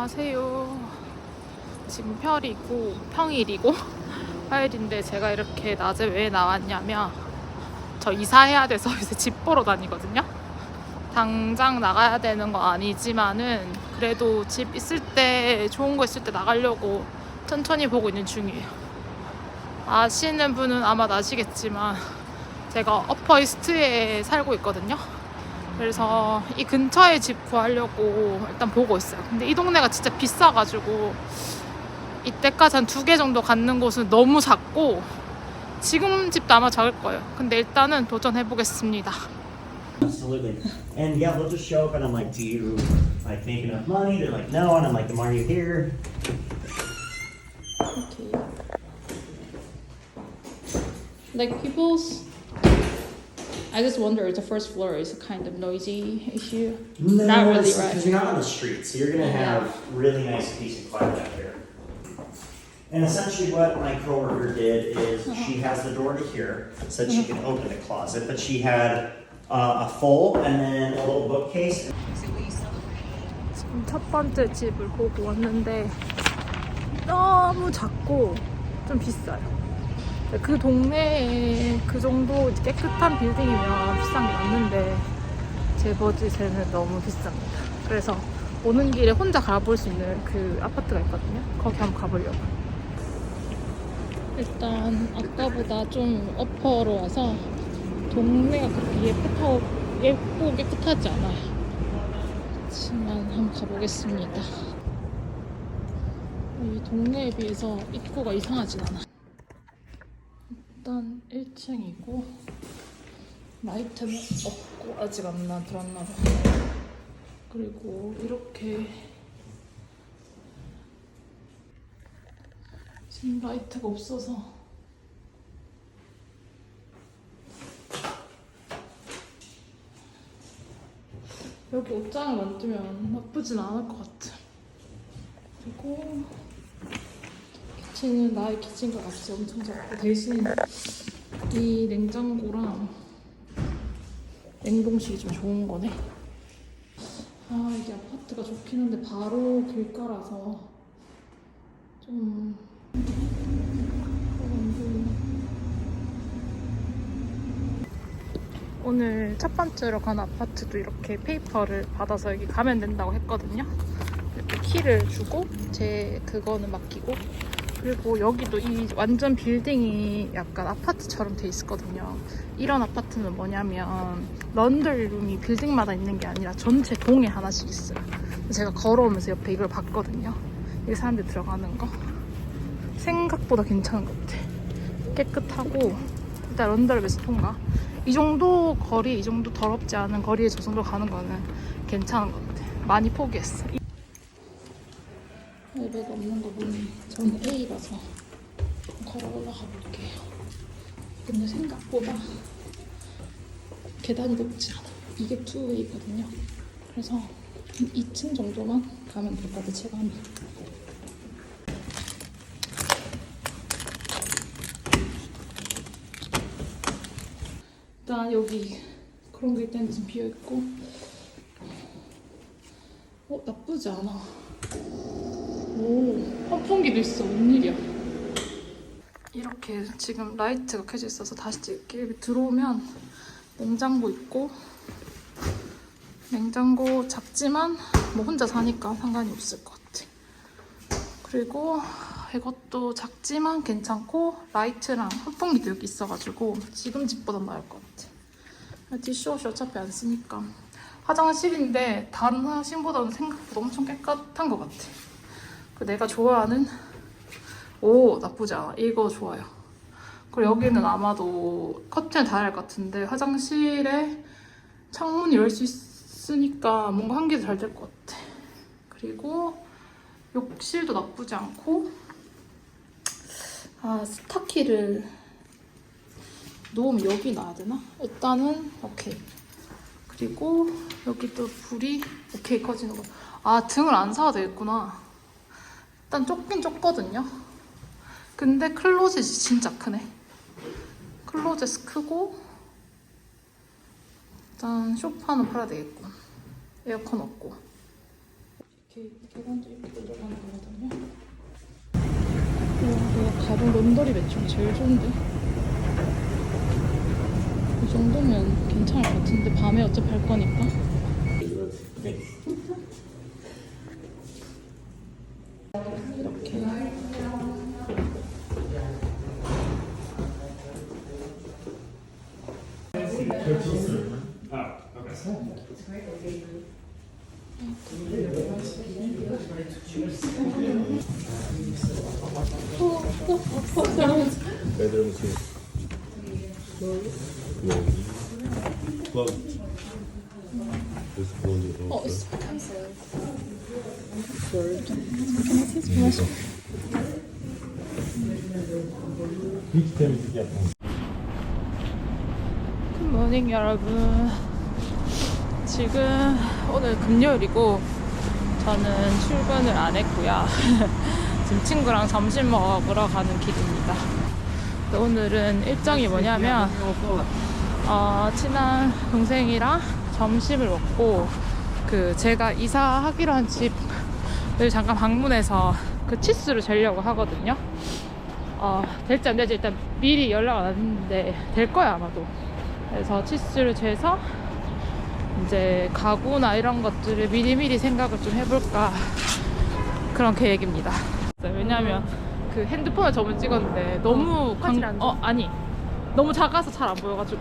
안녕하세요. 지금 평일이고 화요일인데 제가 이렇게 낮에 왜 나왔냐면 저 이사해야 돼서 이제 집 보러 다니거든요. 당장 나가야 되는 거 아니지만은 그래도 집 있을 때 좋은 거 있을 때 나가려고 천천히 보고 있는 중이에요. 아시는 분은 아마 아시겠지만 제가 어퍼이스트에 살고 있거든요. 그래서 이 근처에 집 구하려고 일단 보고 있어요. 근데 이 동네가 진짜 비싸가지고 이때까지 한 2개 정도 갖는 곳은 너무 작고 지금 집도 아마 작을 거예요. 근데 일단은 도전해보겠습니다. Absolutely. And yeah, they'll just show up and I'm like, do you like make enough money? They're like, no. And I'm like, the more you hear. Okay. Like people's, I just wonder if the first floor is a kind of noisy issue. No, Not really, because right? you're not on the street, so you're gonna have really nice peace and quiet out here. And essentially what my coworker did is she has the door to here, so that she can open the closet, but she had a full and then a little bookcase. 지금 첫 번째 집을 보고 왔는데 너무 작고 좀 비싸요. 그 동네에 그 정도 깨끗한 빌딩이면 비싼 게 맞는데 제 버짓에는 너무 비쌉니다. 그래서 오는 길에 혼자 가볼 수 있는 그 아파트가 있거든요. 거기 한번 가보려고. 일단 아까보다 좀 어퍼로 와서 동네가 그렇게 예쁘고 깨끗하지 않아요. 그렇지만 한번 가보겠습니다. 이 동네에 비해서 입구가 이상하진 않아. 일단 1층이고 라이트는 없고 아직 안 들어왔나 봐. 그리고 이렇게 지금 라이트가 없어서 여기 옷장을 만들면 나쁘진 않을 것 같아. 그리고 키친은 나의 키친과 같이 엄청 작고 대신 이 냉장고랑 냉동실이 좀 좋은 거네. 아 이게 아파트가 좋긴 한데 바로 길가라서 좀 오늘 첫 번째로 간 아파트도 이렇게 페이퍼를 받아서 여기 가면 된다고 했거든요. 이렇게 키를 주고 그거는 맡기고, 그리고 여기도 이 완전 빌딩이 약간 아파트처럼 돼 있거든요. 이런 아파트는 뭐냐면 런드리룸이 빌딩마다 있는 게 아니라 전체 동에 하나씩 있어요. 제가 걸어오면서 옆에 이걸 봤거든요. 이 사람들 들어가는 거 생각보다 괜찮은 것 같아. 깨끗하고 일단 런드리룸에서 통과. 이 정도 거리, 이 정도 더럽지 않은 거리에 저 정도 가는 거는 괜찮은 것 같아. 많이 포기했어. 엘베가 없는 거 보니 저는 A라서 걸어 올라가 볼게요. 근데 생각보다 계단이 높지 않아. 이게 2웨이거든요. 그래서 한 2층 정도만 가면 될 것 같아, 체감이. 일단 여기 그런 게 있다는데 지금 비어있고 나쁘지 않아. 오, 환풍기도 있어. 웬일이야. 이렇게 지금 라이트가 켜져 있어서 다시 찍을게. 여기 들어오면 냉장고 있고, 냉장고 작지만 뭐 혼자 사니까 상관이 없을 것 같아. 그리고 이것도 작지만 괜찮고 라이트랑 환풍기도 여기 있어가지고 지금 집보다 나을 것 같아. 디시워시 어차피 안 쓰니까. 화장실인데 다른 화장실보다는 생각보다 엄청 깨끗한 것 같아. 내가 좋아하는, 나쁘지 않아. 이거 좋아요. 그리고 여기는 아마도 커튼을 달아야 할 것 같은데 화장실에 창문을 열 수 있으니까 뭔가 환기도 잘 될 것 같아. 그리고 욕실도 나쁘지 않고, 스타키를 놓으면 여기 놔야 되나? 일단은 오케이. 그리고 여기도 불이 오케이 꺼지는 거. 등을 안 사도 되겠구나. 일단 좁긴 좁거든요. 근데 클로젯이 진짜 크네. 클로젯 크고, 일단 소파는 팔아야 되겠고, 에어컨 없고. 계단도 이렇게 내려가는 거거든요. 내가 가본 런더리 매출이 제일 좋은데 이 정도면 괜찮을 것 같은데 밤에 어차피 할 거니까. 이렇게 Bedroom suite. Closed. Just close it Oh, also. it's cancelled. Word. Can I see it? Yes. Hiç temizlik yapmam. 굿모닝 여러분. 지금 오늘 금요일이고 저는 출근을 안 했고요. 지금 친구랑 점심 먹으러 가는 길입니다. 오늘은 일정이 뭐냐면 친한 동생이랑 점심을 먹고 그 제가 이사하기로 한 집을 잠깐 방문해서 그 치수를 재려고 하거든요. 될지 안 될지 일단 미리 연락 안 왔는데 될 거야 아마도. 그래서 치수를 재서 이제 가구나 이런 것들을 미리미리 생각을 좀 해볼까 그런 계획입니다. 왜냐면 그 핸드폰에 저번 찍었는데 너무 아니 너무 작아서 잘 안 보여가지고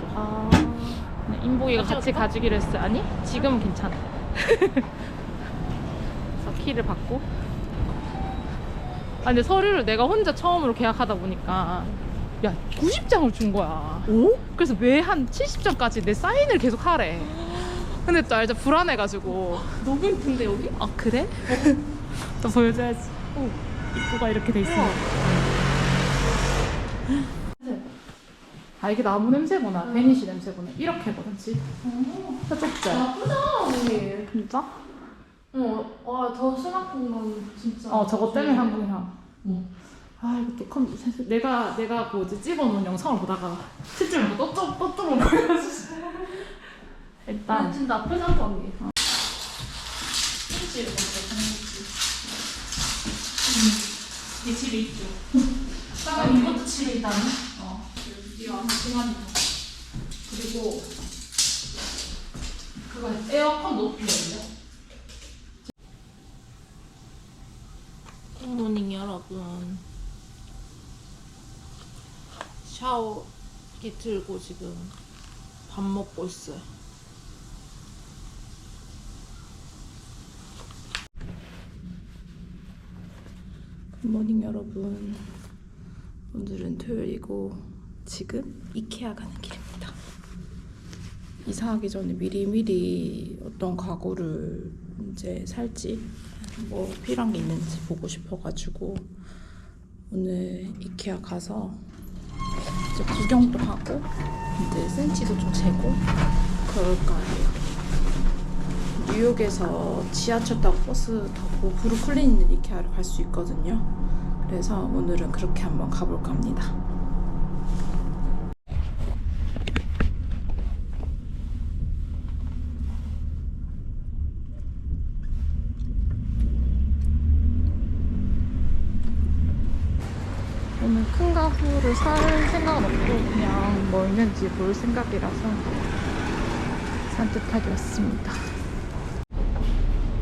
인복이가 같이 가지기로 했어요. 아니 지금은 괜찮아. 그래서 키를 받고 근데 서류를 내가 혼자 처음으로 계약하다 보니까 야 90장을 준 거야. 오? 그래서 왜 한 70장까지 내 사인을 계속 하래. 근데 또 알죠? 불안해가지고. 너무 예쁜데 여기? 아 그래? 또 보여줘야지. 오, 입구가 이렇게 돼 있습니다. 이게 나무 냄새구나. 베니시 냄새구나. 이렇게거든 집. 좁지? 나쁘다 언니. 진짜? 더 생각보면 진짜. 저거 때문에 한국이야. 이거 또 내가 뭐지 찍어놓은 영상을 보다가 실제로 또 보여주지. 일단 진짜 나쁘지 않다 언니. 이 집에 있죠. 이것도 집에 있다네. 여기가 시간이 그리고 그거 에어컨 높이거든요. 굿모닝 여러분. 샤워기 들고 지금 밥 먹고 있어요. 굿모닝 여러분. 오늘은 토요일이고 지금 이케아 가는 길입니다. 이사하기 전에 미리미리 어떤 가구를 이제 살지 뭐 필요한 게 있는지 보고 싶어가지고 오늘 이케아 가서 이제 구경도 하고 이제 센치도 좀 재고 그럴까 해요. 뉴욕에서 지하철 타고 버스 타고 브루클린 있는 이케아를 갈 수 있거든요. 그래서 오늘은 그렇게 한번 가볼까 합니다. 오늘 큰 가구를 살 생각은 없고 그냥 뭐 있는지 볼 생각이라서 산뜻하게 왔습니다.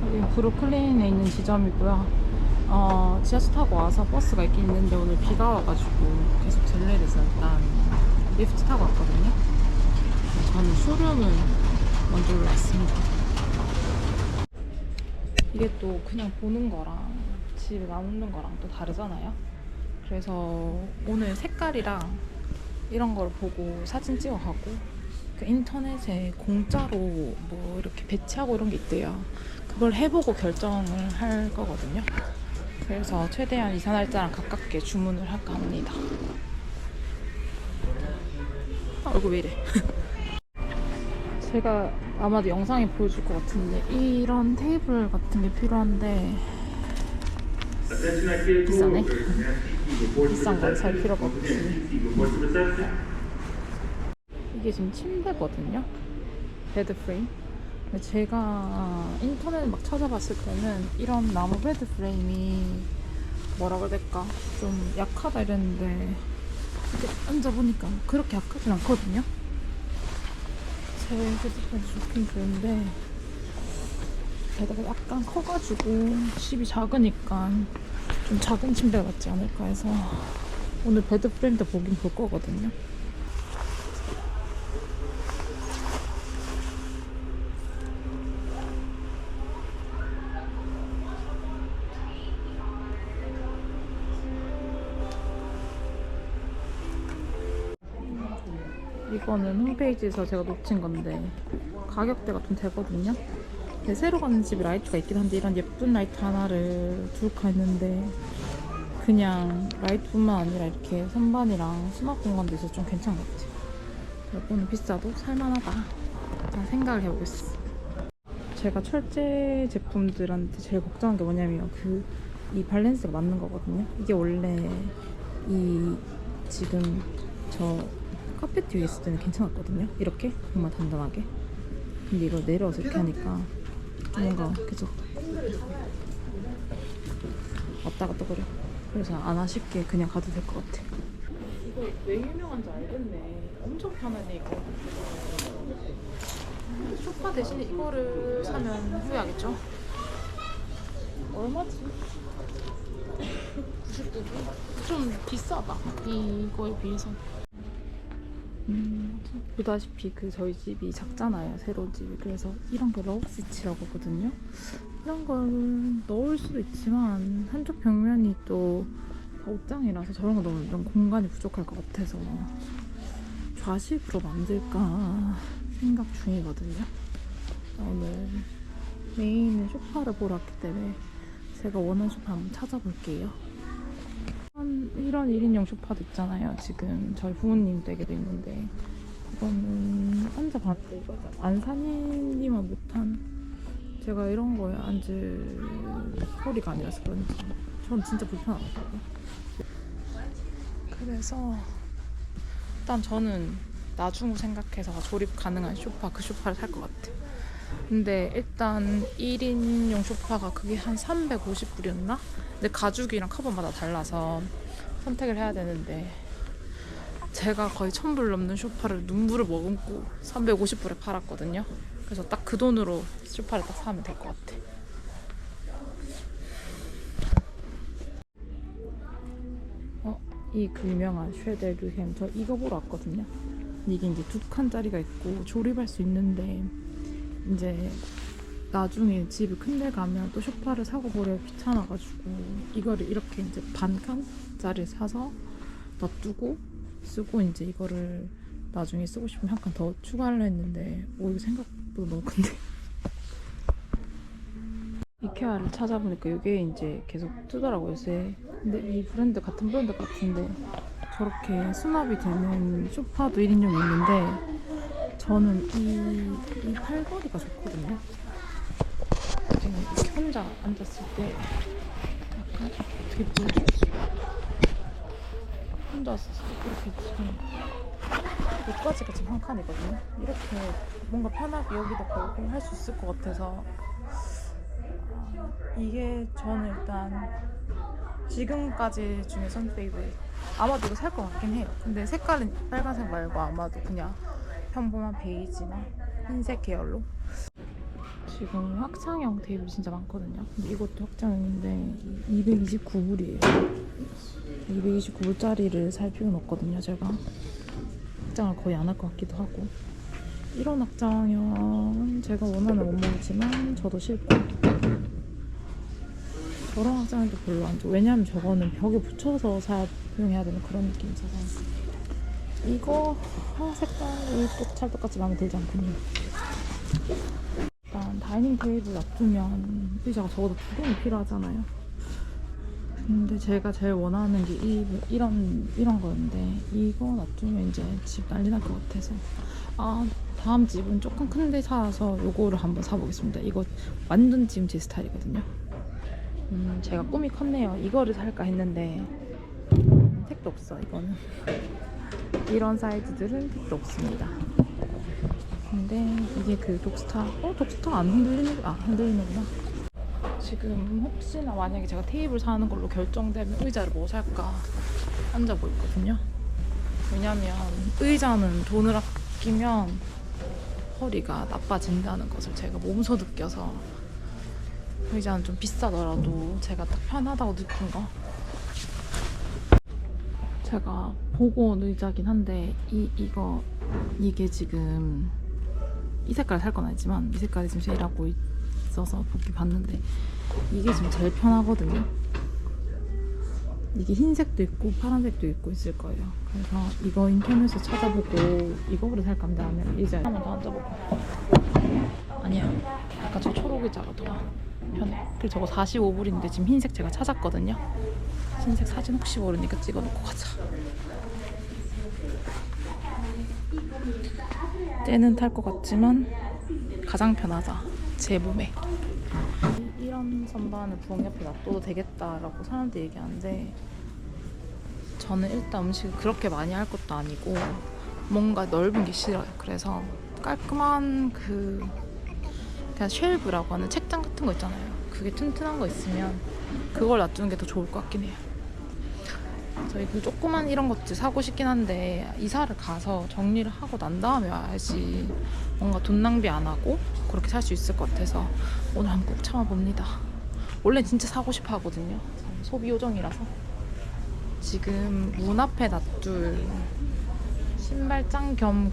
여기 브루클린에 있는 지점이고요. 지하철 타고 와서 버스가 있긴 있는데 오늘 비가 와가지고 계속 젤레에서 일단 리프트 타고 왔거든요. 저는 쇼룸을 먼저 올라왔습니다. 이게 또 그냥 보는 거랑 집에 나오는 거랑 또 다르잖아요. 그래서 오늘 색깔이랑 이런 걸 보고 사진 찍어가고 그 인터넷에 공짜로 뭐 이렇게 배치하고 이런 게 있대요. 그걸 해보고 결정을 할 거거든요. 그래서 최대한 이사 날짜랑 가깝게 주문을 할까 합니다. 얼굴 왜 이래? 제가 아마도 영상에 보여줄 것 같은데 이런 테이블 같은 게 필요한데 비싸네? 비싼 건 살 필요가 없지. 이게 지금 침대거든요. 베드 프레임. 근데 제가 인터넷 막 찾아봤을 때는 이런 나무 베드 프레임이 뭐라 그래야 될까? 좀 약하다 이랬는데 이렇게 앉아보니까 그렇게 약하진 않거든요. 제 베드 프레임 좋긴 좋은데 게다가 약간 커가지고 집이 작으니까 좀 작은 침대가 낫지 않을까 해서 오늘 베드 프레임도 보긴 볼 거거든요. 이거는 홈페이지에서 제가 놓친 건데 가격대가 좀 되거든요. 근데 새로 가는 집에 라이트가 있긴 한데 이런 예쁜 라이트 하나를 둘까 했는데 그냥 라이트뿐만 아니라 이렇게 선반이랑 수납 공간도 있어서 좀 괜찮은 것 같아요. 이거는 비싸도 살만하다. 자, 생각을 해보겠습니다. 제가 철제 제품들한테 제일 걱정한 게 뭐냐면 이 밸런스가 맞는 거거든요. 이게 원래 이 지금 저 카페트 위에 있을 때는 괜찮았거든요. 이렇게 정말 단단하게. 근데 이걸 내려서 이렇게 하니까 좀 뭔가 계속 왔다 갔다 거려. 그래서 안 아쉽게 그냥 가도 될 것 같아. 이거 왜 유명한지 알겠네. 엄청 편하네 이거. 소파 대신에 이거를 사면 후회하겠죠? 얼마지? 99불? 좀 비싸다 이거에 비해서. 보다시피 저희 집이 작잖아요, 새로운 집이. 그래서 이런 게 러브시치라고 하거든요. 이런 걸 넣을 수도 있지만 한쪽 벽면이 또 옷장이라서 저런 거 넣으면 좀 공간이 부족할 것 같아서 좌식으로 만들까 생각 중이거든요. 오늘 메인은 소파를 보러 왔기 때문에 제가 원하는 소파 한번 찾아볼게요. 이런 1인용 소파도 있잖아요. 지금 저희 부모님 댁에도 있는데 이거는 앉아봤는데 이거 안산이니만 못한 제가 이런 거에 앉을 허리가 아니라서 그런지 전 진짜 불편하더라고요. 그래서 일단 저는 나중을 생각해서 조립 가능한 소파, 그 소파를 살 것 같아요. 근데 일단 1인용 소파가 그게 한 350불이었나? 근데 가죽이랑 커버마다 달라서 선택을 해야 되는데 제가 거의 1000불 넘는 소파를 눈물을 머금고 350불에 팔았거든요. 그래서 딱 그 돈으로 소파를 딱 사면 될 것 같아. 이 유명한 쉐데르햄, 저 이거 보러 왔거든요. 이게 이제 2칸짜리가 있고 조립할 수 있는데 이제 나중에 집이 큰데 가면 또 소파를 사고 버려 귀찮아가지고 이거를 이렇게 이제 반칸짜리 사서 놔두고 쓰고 이제 이거를 나중에 쓰고 싶으면 한 칸 더 추가하려 했는데 이거 생각보다 너무 큰데. 이케아를 찾아보니까 이게 이제 계속 뜨더라고요, 요새. 근데 이 브랜드 같은 브랜드 같은데 저렇게 수납이 되는 소파도 1인용이 있는데 저는 이 팔걸이가 좋거든요. 지금 이렇게 혼자 앉았을 때 약간 어떻게 보여줄지 혼자 이렇게 지금 여기까지가 지금 한 칸이거든요. 이렇게 뭔가 편하게 여기다 걸고 할 수 있을 것 같아서 이게 저는 일단 지금까지 중에선 페이보릿. 아마도 이거 살 것 같긴 해요. 근데 색깔은 빨간색 말고 아마도 그냥 평범한 베이지나 흰색 계열로. 지금 확장형 테이블이 진짜 많거든요. 근데 이것도 확장형인데 229불이에요. 229불짜리를 살 필요는 없거든요, 제가. 확장을 거의 안 할 것 같기도 하고. 이런 확장형은 제가 원하는 원목이지만 저도 싫고 저런 확장형도 별로 안 좋아. 왜냐하면 저거는 벽에 붙여서 사용해야 되는 그런 느낌이라서 이거 색깔이 또 찰떡같이 마음에 들지 않군요. 일단 다이닝 테이블 놔두면 의자가 적어도 2개는 필요하잖아요. 근데 제가 제일 원하는 게 이런 거였는데 이거 놔두면 이제 집 난리 날 것 같아서 다음 집은 조금 큰데 사서 요거를 한번 사보겠습니다. 이거 완전 지금 제 스타일이거든요. 제가 꿈이 컸네요. 이거를 살까 했는데 택도 없어. 이거는 이런 사이즈들은 택도 없습니다. 근데 이게 그 독스타 독스타 안 흔들리는 흔들리는구나. 지금 혹시나 만약에 제가 테이블 사는 걸로 결정되면 의자를 뭐 살까 앉아보고 있거든요. 왜냐면 의자는 돈을 아끼면 허리가 나빠진다는 것을 제가 몸소 느껴서, 의자는 좀 비싸더라도 제가 딱 편하다고 느낀 거. 제가 보고 온 의자긴 한데 이게 지금 이 색깔 살 건 아니지만 이 색깔이 지금 세일하고 있어서 보기 봤는데 이게 지금 제일 편하거든요. 이게 흰색도 있고 파란색도 있고 있을 거예요. 그래서 이거 인터넷에서 찾아보고 이거를 살까 합니다. 하면 의자에 한번 더 앉아보고. 아니야, 약간 저 초록 의자가 더 편해. 그리고 저거 45불인데 지금 흰색 제가 찾았거든요. 흰색 사진 혹시 모르니까 찍어놓고 가자. 때는 탈 것 같지만 가장 편하자, 제 몸에. 이런 선반을 부엌 옆에 놔둬도 되겠다라고 사람들이 얘기하는데, 저는 일단 음식을 그렇게 많이 할 것도 아니고 뭔가 넓은 게 싫어요. 그래서 깔끔한 그냥 쉘브라고 하는 책장 같은 거 있잖아요. 그게 튼튼한 거 있으면 그걸 놔두는 게 더 좋을 것 같긴 해요. 저희 그 조그만 이런 것들 사고 싶긴 한데 이사를 가서 정리를 하고 난 다음에 와야지 뭔가 돈 낭비 안 하고 그렇게 살 수 있을 것 같아서 오늘 한번 꼭 참아봅니다. 원래 진짜 사고 싶어 하거든요. 소비 요정이라서. 지금 문 앞에 놔둘 신발장 겸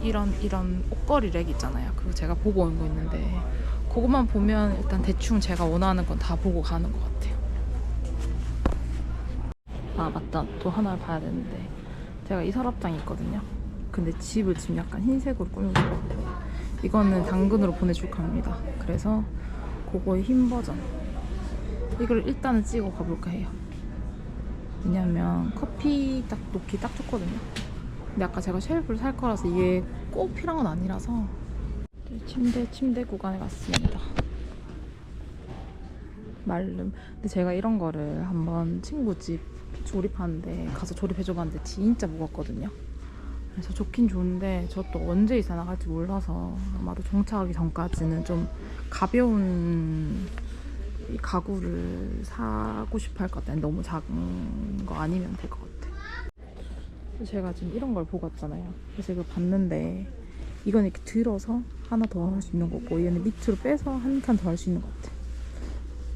이런 옷걸이 렉 있잖아요. 그거 제가 보고 온 거 있는데 그것만 보면 일단 대충 제가 원하는 건 다 보고 가는 것 같아요. 아 맞다, 또 하나를 봐야 되는데 제가 이 서랍장이 있거든요. 근데 집을 지금 약간 흰색으로 꾸미고 싶어요. 이거는 당근으로 보내줄까 합니다. 그래서 그거의 흰 버전 이걸 일단은 찍어 가볼까 해요. 왜냐면 커피 딱 놓기 딱 좋거든요. 근데 아까 제가 쉘프를 살 거라서 이게 꼭 필요한 건 아니라서 침대 구간에 왔습니다. 말름. 근데 제가 이런 거를 한번 친구 집 조립하는데 가서 조립해줘봤는데 진짜 무겁거든요. 그래서 좋긴 좋은데 저 또 언제 이사 나갈지 몰라서 아마도 종착하기 전까지는 좀 가벼운 이 가구를 사고 싶어 할 것 같아요. 너무 작은 거 아니면 될 것 같아요. 제가 지금 이런 걸 보고 왔잖아요. 그래서 이걸 봤는데 이건 이렇게 들어서 하나 더 할 수 있는 거고 얘는 밑으로 빼서 한 칸 더 할 수 있는 것 같아요.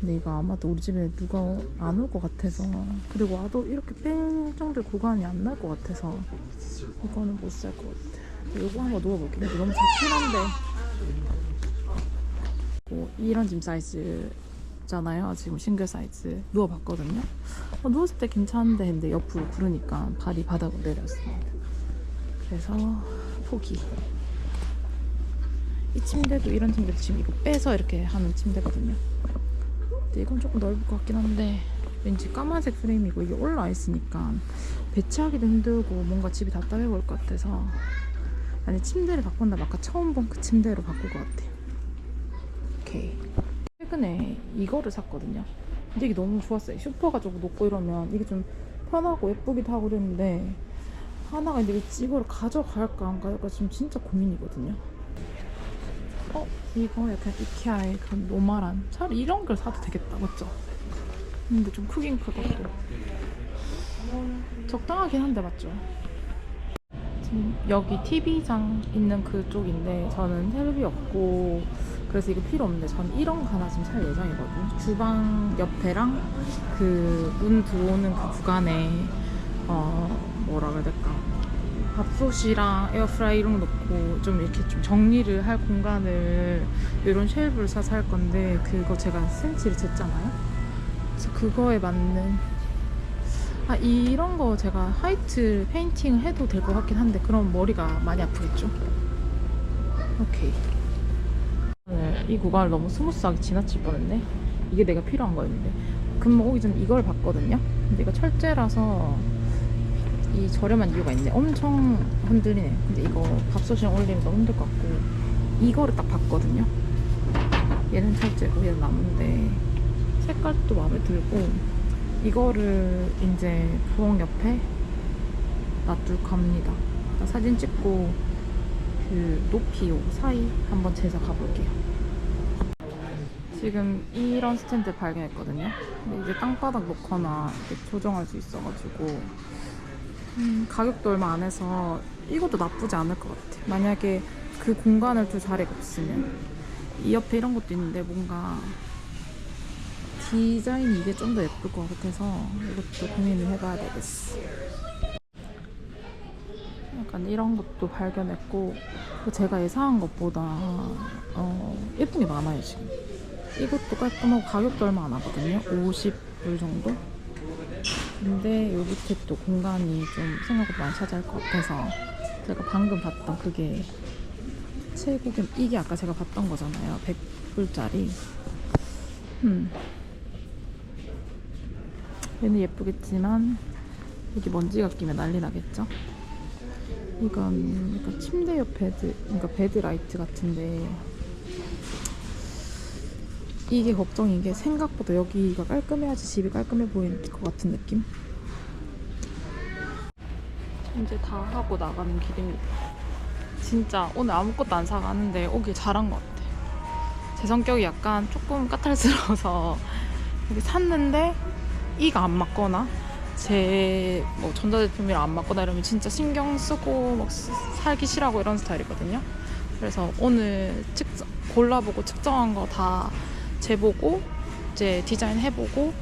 근데 이거 아마도 우리 집에 누가 안 올 것 같아서, 그리고 와도 이렇게 뺄 정도의 공간이 안 날 것 같아서 이거는 못 살 것 같아. 이거 한번 누워볼게요. 근데 너무 작긴 한데 이런 짐 사이즈잖아요. 지금 싱글 사이즈 누워봤거든요. 누웠을 때 괜찮은데 근데 옆으로 구르니까 발이 바닥으로 내렸습니다. 그래서 포기. 이 침대도 이런 침대도 지금 이거 빼서 이렇게 하는 침대거든요. 근데 이건 조금 넓을 것 같긴 한데 왠지 까만색 프레임이고 이게 올라와 있으니까 배치하기도 힘들고 뭔가 집이 답답해 보일 것 같아서, 아니 침대를 바꾼다면 아까 처음 본 그 침대로 바꿀 것 같아요. 오케이. 최근에 이거를 샀거든요. 근데 이게 너무 좋았어요. 슈퍼 가지고 놓고 이러면 이게 좀 편하고 예쁘기도 하고 그랬는데 하나가 근데 이거를 가져갈까 안 가져갈까 지금 진짜 고민이거든요. 이거 약간 이케아의 그런 노멀한, 차라리 이런 걸 사도 되겠다, 맞죠? 근데 좀 크긴 크거든요. 적당하긴 한데 맞죠? 지금 여기 TV장 있는 그쪽인데 저는 텔레비 없고 그래서 이거 필요 없는데 저는 이런 거 하나 지금 살 예정이거든요. 주방 옆에랑 그 문 들어오는 그 구간에 뭐라 그래야 될까, 밥솥이랑 에어프라이 이런 거 넣고 좀 이렇게 좀 정리를 할 공간을 이런 쉘브를 사서 할 건데, 그거 제가 센치를 쟀잖아요. 그래서 그거에 맞는 이런 거 제가 화이트 페인팅 해도 될 것 같긴 한데 그럼 머리가 많이 아프겠죠? 오케이. 오늘 이 구간을 너무 스무스하게 지나칠 뻔했네. 이게 내가 필요한 거였는데. 금방 오기 전에 이걸 봤거든요. 근데 이거 철제라서 이 저렴한 이유가 있네. 엄청 흔들리네. 근데 이거 밥솥이랑 올리면 너무 힘들 것 같고 이거를 딱 봤거든요. 얘는 철제고 얘는 나무인데 색깔도 마음에 들고 이거를 이제 부엌 옆에 놔둘까 합니다. 사진 찍고 그 높이 요 사이 한번 재서 가볼게요. 지금 이런 스탠드 발견했거든요. 근데 이제 땅바닥 놓거나 이렇게 조정할 수 있어가지고 가격도 얼마 안 해서 이것도 나쁘지 않을 것 같아요. 만약에 그 공간을 둘 자리가 없으면. 이 옆에 이런 것도 있는데 뭔가 디자인이 이게 좀 더 예쁠 것 같아서 이것도 고민을 해봐야 되겠어. 약간 이런 것도 발견했고 제가 예상한 것보다 예쁜 게 많아요 지금. 이것도 깔끔하고 가격도 얼마 안 하거든요. 50불 정도? 근데 여기 밑에 또 공간이 좀 생각보다 많이 차지할 것 같아서 제가 방금 봤던 그게 최고급, 이게 아까 제가 봤던 거잖아요. 100불짜리. 얘는 예쁘겠지만 여기 먼지가 끼면 난리 나겠죠? 이건 약간 침대 옆 베드, 그러니까 베드 라이트 같은데 이게 걱정인 게 생각보다 여기가 깔끔해야지 집이 깔끔해 보이는 것 같은 느낌? 이제 다 하고 나가는 길입니다. 진짜 오늘 아무것도 안 사가는데 오길 잘한 것 같아. 제 성격이 약간 조금 까탈스러워서 이렇게 샀는데 이가 안 맞거나 제 뭐 전자제품이랑 안 맞거나 이러면 진짜 신경 쓰고 막 살기 싫어하고 이런 스타일이거든요. 그래서 오늘 골라보고 측정한 거 다 재보고 이제 디자인 해보고,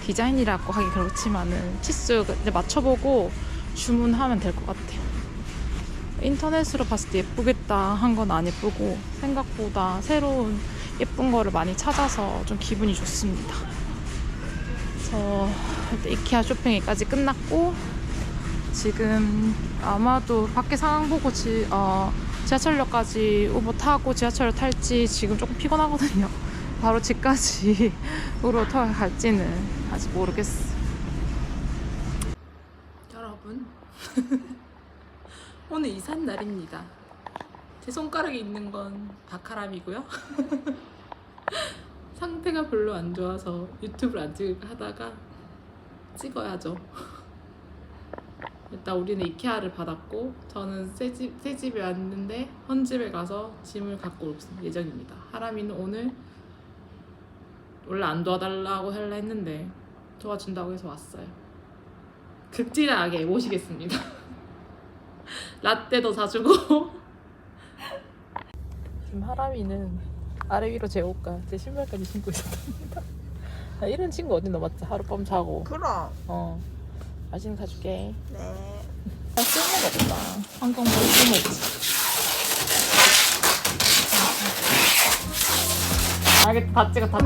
디자인이라고 하기 그렇지만은 치수 이제 맞춰보고 주문하면 될 것 같아요. 인터넷으로 봤을 때 예쁘겠다 한 건 안 예쁘고 생각보다 새로운 예쁜 거를 많이 찾아서 좀 기분이 좋습니다. 그래서 일단 이케아 쇼핑까지 끝났고 지금 아마도 밖에 상황 보고 지하철역까지 우버 타고 지하철을 탈지 지금 조금 피곤하거든요. 바로 집까지 우버 타고 갈지는 아직 모르겠어. 여러분 오늘 이삿 날입니다. 제 손가락에 있는 건 바카람이고요. 상태가 별로 안 좋아서 유튜브를 안 찍을까 하다가 찍어야죠. 일단 우리는 이케아를 받았고 저는 새 집에 왔는데 헌집에 가서 짐을 갖고 올 예정입니다. 하람이는 오늘 원래 안 도와달라고 하려 했는데 도와준다고 해서 왔어요. 극진하게 모시겠습니다. 라떼도 사주고. 지금 하람이는 아래 위로 제 옷과 제 신발까지 신고 있었답니다. 이런 친구 어디 넘었지? 하룻밤 자고. 그럼. 맛있는 거 사줄게. 네. 쓸모가 없다. 환경보호 쓸모없지. 알겠다. 다 찍었다.